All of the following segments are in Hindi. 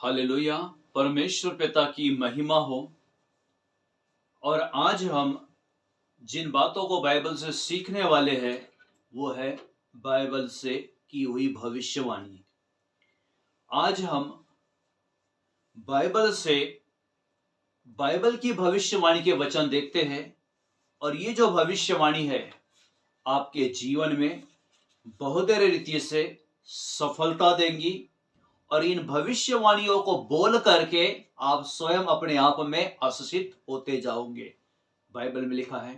हालेलुया। परमेश्वर पिता की महिमा हो। और आज हम जिन बातों को बाइबल से सीखने वाले हैं वो है बाइबल से की हुई भविष्यवाणी। आज हम बाइबल से बाइबल की भविष्यवाणी के वचन देखते हैं और ये जो भविष्यवाणी है आपके जीवन में बहुत रीति से सफलता देंगी और इन भविष्यवाणियों को बोल करके आप स्वयं अपने आप में आशीषित होते जाओगे। बाइबल में लिखा है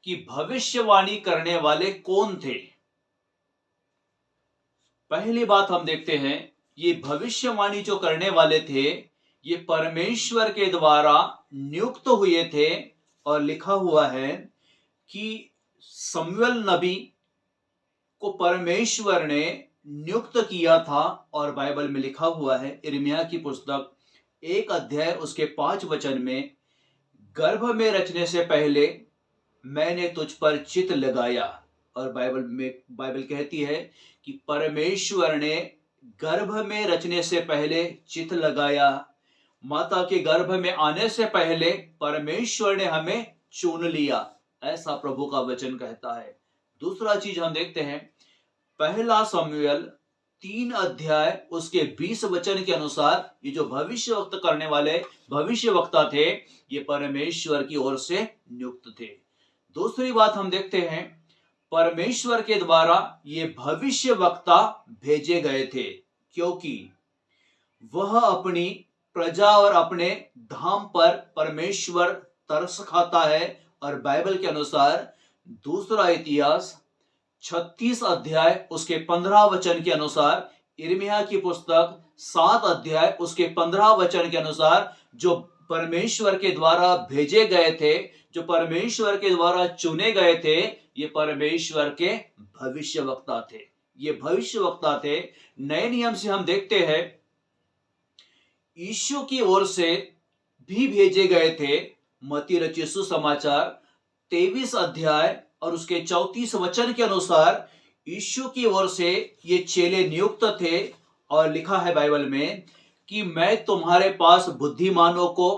कि भविष्यवाणी करने वाले कौन थे। पहली बात हम देखते हैं, ये भविष्यवाणी जो करने वाले थे ये परमेश्वर के द्वारा नियुक्त हुए थे। और लिखा हुआ है कि शमूएल नबी को परमेश्वर ने नियुक्त किया था। और बाइबल में लिखा हुआ है यिर्मयाह की पुस्तक 1 अध्याय उसके 5 वचन में, गर्भ में रचने से पहले मैंने तुझ पर चित्त लगाया। और बाइबल कहती है कि परमेश्वर ने गर्भ में रचने से पहले चित्त लगाया। माता के गर्भ में आने से पहले परमेश्वर ने हमें चुन लिया, ऐसा प्रभु का वचन कहता है। दूसरा चीज हम देखते हैं, पहला शमूएल 3 अध्याय उसके 20 वचन के अनुसार ये जो भविष्यवक्ता करने वाले भविष्यवक्ता थे ये परमेश्वर की ओर से नियुक्त थे। दूसरी बात हम देखते हैं, परमेश्वर के द्वारा ये भविष्यवक्ता भेजे गए थे क्योंकि वह अपनी प्रजा और अपने धाम पर परमेश्वर तरस खाता है। और बाइबल के अनुसार दूसरा इतिहास 36 अध्याय उसके 15 वचन के अनुसार, यिर्मयाह की पुस्तक 7 अध्याय उसके 15 वचन के अनुसार, जो परमेश्वर के द्वारा भेजे गए थे, जो परमेश्वर के द्वारा चुने गए थे, ये परमेश्वर के भविष्यवक्ता थे। ये भविष्यवक्ता थे। नए नियम से हम देखते हैं यीशु की ओर से भी भेजे गए थे। मत्ती रचित सुसमाचार 23 अध्याय और उसके 34 वचन के अनुसार यीशु की ओर से ये चेले नियुक्त थे। और लिखा है बाइबल में कि मैं तुम्हारे पास बुद्धिमानों को,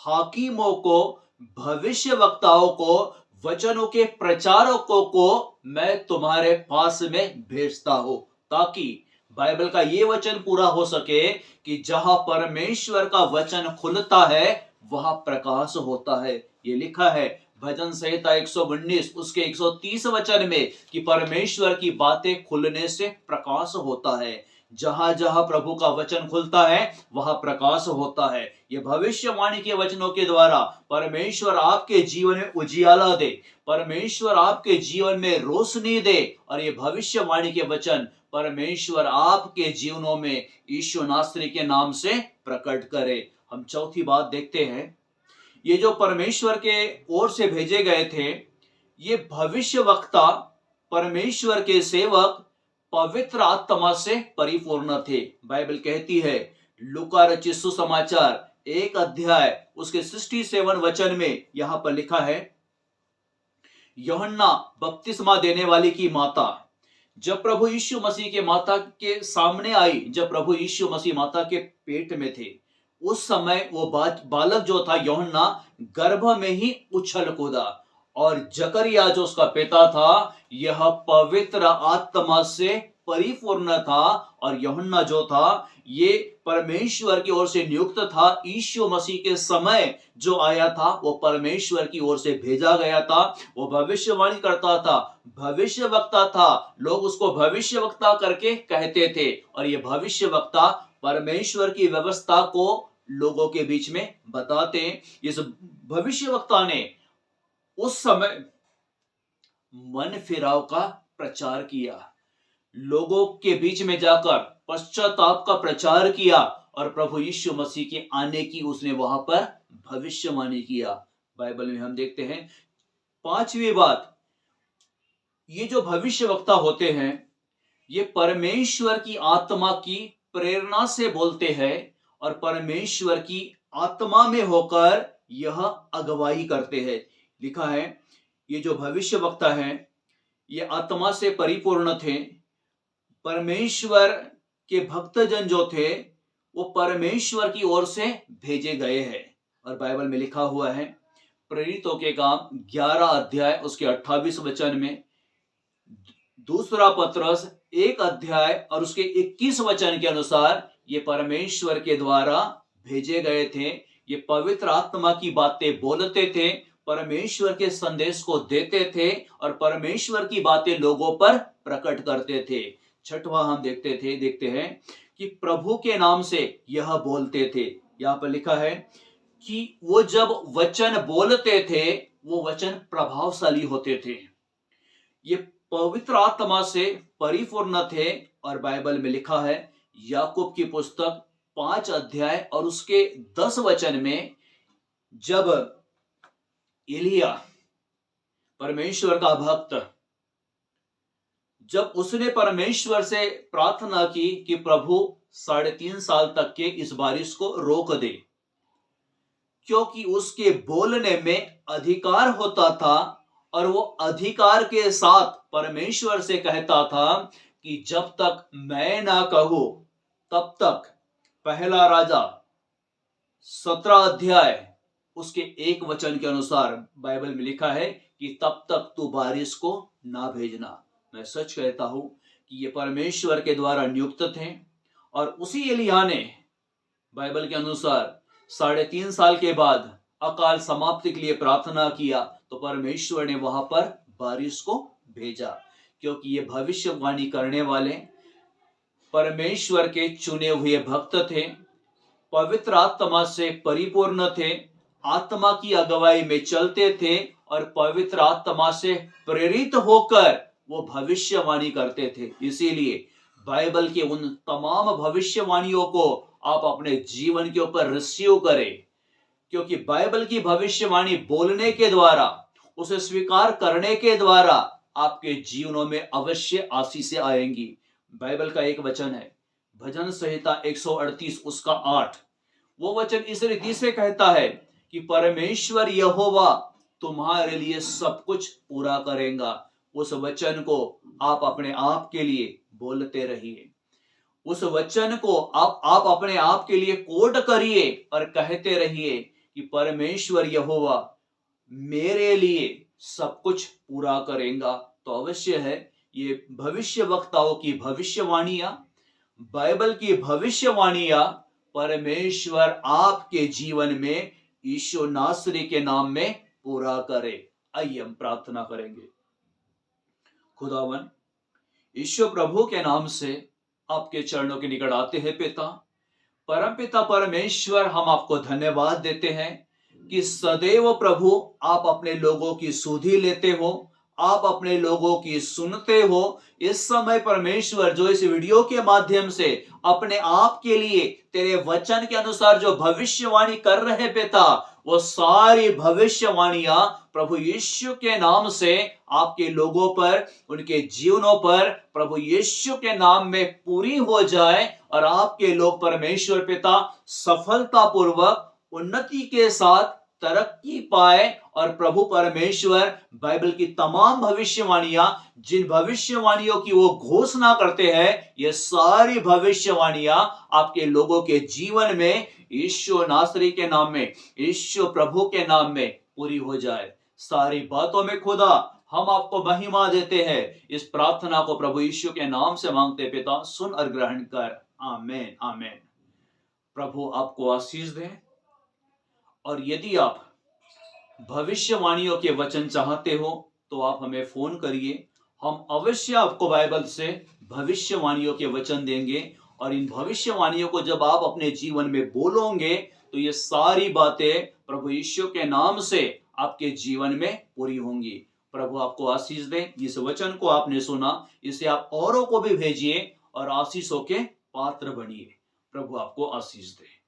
हाकिमों को, भविष्यवक्ताओं को, वचनों के प्रचारकों को मैं तुम्हारे पास में भेजता हूं, ताकि बाइबल का ये वचन पूरा हो सके कि जहां परमेश्वर का वचन खुलता है वहां प्रकाश होता है। ये लिखा है भजन संहिता 119 उसके 130 वचन में कि परमेश्वर की बातें खुलने से प्रकाश होता है। जहां जहां प्रभु का वचन खुलता है वहां प्रकाश होता है। ये भविष्यवाणी के वचनों के द्वारा परमेश्वर आपके जीवन में उजियाला दे, परमेश्वर आपके जीवन में रोशनी दे। और ये भविष्यवाणी के वचन परमेश्वर आपके जीवनों में यीशु नासरी के नाम से प्रकट करे। हम चौथी बात देखते हैं, ये जो परमेश्वर के ओर से भेजे गए थे ये भविष्यवक्ता, परमेश्वर के सेवक पवित्र आत्मा से परिपूर्ण थे। बाइबल कहती है लूका रचित सुसमाचार 1 अध्याय उसके 67 वचन में यहां पर लिखा है, यूहन्ना बपतिस्मा देने वाली की माता जब प्रभु यीशु मसीह के माता के सामने आई, जब प्रभु यीशु मसीह माता के पेट में थे, उस समय वो बालक जो था यूहन्ना गर्भ में ही उछल कूदा। और जकरिया जो उसका पिता था यह पवित्र आत्मा से परिपूर्ण था। और यूहन्ना जो था ये परमेश्वर की ओर से नियुक्त था। यीशु मसीह के समय जो आया था वो परमेश्वर की ओर से भेजा गया था। वो भविष्यवाणी करता था, भविष्यवक्ता था। लोग उसको भविष्यवक्ता करके कहते थे। और ये भविष्यवक्ता परमेश्वर की व्यवस्था को लोगों के बीच में बताते। इस भविष्यवक्ता ने उस समय मन फिराव का प्रचार किया, लोगों के बीच में जाकर पश्चाताप का प्रचार किया और प्रभु यीशु मसीह के आने की उसने वहां पर भविष्यवाणी किया। बाइबल में हम देखते हैं पांचवी बात, ये जो भविष्यवक्ता होते हैं ये परमेश्वर की आत्मा की प्रेरणा से बोलते हैं और परमेश्वर की आत्मा में होकर यह अगुवाई करते हैं। लिखा है ये जो भविष्यवक्ता हैं ये आत्मा से परिपूर्ण थे। परमेश्वर के भक्तजन जो थे वो परमेश्वर की ओर से भेजे गए हैं। और बाइबल में लिखा हुआ है प्रेरितों के काम 11 अध्याय उसके 28 वचन में, दूसरा पत्रस 1 अध्याय और उसके 21 वचन के अनुसार ये परमेश्वर के द्वारा भेजे गए थे। ये पवित्र आत्मा की बातें बोलते थे, परमेश्वर के संदेश को देते थे और परमेश्वर की बातें लोगों पर प्रकट करते थे। छठवां हम देखते हैं कि प्रभु के नाम से यह बोलते थे। यहां पर लिखा है कि वो जब वचन बोलते थे वो वचन प्रभावशाली होते थे, ये पवित्र आत्मा से परिपूर्ण थे। और बाइबल में लिखा है याकूब की पुस्तक 5 अध्याय और उसके 10 वचन में, जब एलिया परमेश्वर का भक्त, जब उसने परमेश्वर से प्रार्थना की कि प्रभु 3.5 साल तक के इस बारिश को रोक दे, क्योंकि उसके बोलने में अधिकार होता था और वो अधिकार के साथ परमेश्वर से कहता था कि जब तक मैं ना कहूं तब तक। पहला राजा 17 अध्याय उसके 1 वचन के अनुसार बाइबल में लिखा है कि तब तक तू बारिश को ना भेजना। मैं सच कहता हूं कि ये परमेश्वर के द्वारा नियुक्त थे और उसी एलिया ने बाइबल के अनुसार 3.5 साल के बाद अकाल समाप्ति के लिए प्रार्थना किया तो परमेश्वर ने वहां पर बारिश को भेजा, क्योंकि ये भविष्यवाणी करने वाले परमेश्वर के चुने हुए भक्त थे, पवित्र आत्मा से परिपूर्ण थे, आत्मा की अगुवाई में चलते थे और पवित्र आत्मा से प्रेरित होकर वो भविष्यवाणी करते थे। इसीलिए बाइबल के उन तमाम भविष्यवाणियों को आप अपने जीवन के ऊपर रिसीव करें, क्योंकि बाइबल की भविष्यवाणी बोलने के द्वारा, उसे स्वीकार करने के द्वारा आपके जीवनों में अवश्य आशीषें आएंगी। बाइबल का एक वचन है भजन संहिता 138 उसका 8, वो वचन इस रीति से कहता है कि परमेश्वर यहोवा तुम्हारे लिए सब कुछ पूरा करेगा। उस वचन को आप अपने आप के लिए बोलते रहिए, उस वचन को आप अपने आप के लिए कोट करिए और कहते रहिए कि परमेश्वर यहोवा मेरे लिए सब कुछ पूरा करेगा। तो अवश्य है ये भविष्य वक्ताओं की भविष्यवाणियां, बाइबल की भविष्यवाणियां परमेश्वर आपके जीवन में यीशु नासरी के नाम में पूरा करे। आइए हम प्रार्थना करेंगे। खुदावन यीशु प्रभु के नाम से आपके चरणों के निकट आते हैं पिता, परम पिता परमेश्वर, हम आपको धन्यवाद देते हैं कि सदैव प्रभु आप अपने लोगों की सुधि लेते हो, आप अपने लोगों की सुनते हो। इस समय परमेश्वर जो इस वीडियो के माध्यम से अपने आप के लिए तेरे वचन के अनुसार जो भविष्यवाणी कर रहे पिता, वो सारी भविष्यवाणियां प्रभु यीशु के नाम से आपके लोगों पर, उनके जीवनों पर प्रभु यीशु के नाम में पूरी हो जाए और आपके लोग परमेश्वर पिता सफलतापूर्वक उन्नति के साथ तरक्की पाए। और प्रभु परमेश्वर बाइबल की तमाम भविष्यवाणियां, जिन भविष्यवाणियों की वो घोषणा करते हैं, ये सारी भविष्यवाणियां आपके लोगों के जीवन में यीशु नासरी के नाम में, यीशु प्रभु के नाम में पूरी हो जाए। सारी बातों में खुदा हम आपको महिमा देते हैं। इस प्रार्थना को प्रभु यीशु के नाम से मांगते पिता, सुन और ग्रहण कर। आमेन आमेन। प्रभु आपको आशीष दे। और यदि आप भविष्यवाणियों के वचन चाहते हो तो आप हमें फोन करिए, हम अवश्य आपको बाइबल से भविष्यवाणियों के वचन देंगे। और इन भविष्यवाणियों को जब आप अपने जीवन में बोलोगे तो ये सारी बातें प्रभु यीशु के नाम से आपके जीवन में पूरी होंगी। प्रभु आपको आशीष दे। इस वचन को आपने सुना, इसे आप औरों को भी भेजिए और आशीषों के पात्र बनिए। प्रभु आपको आशीष दे।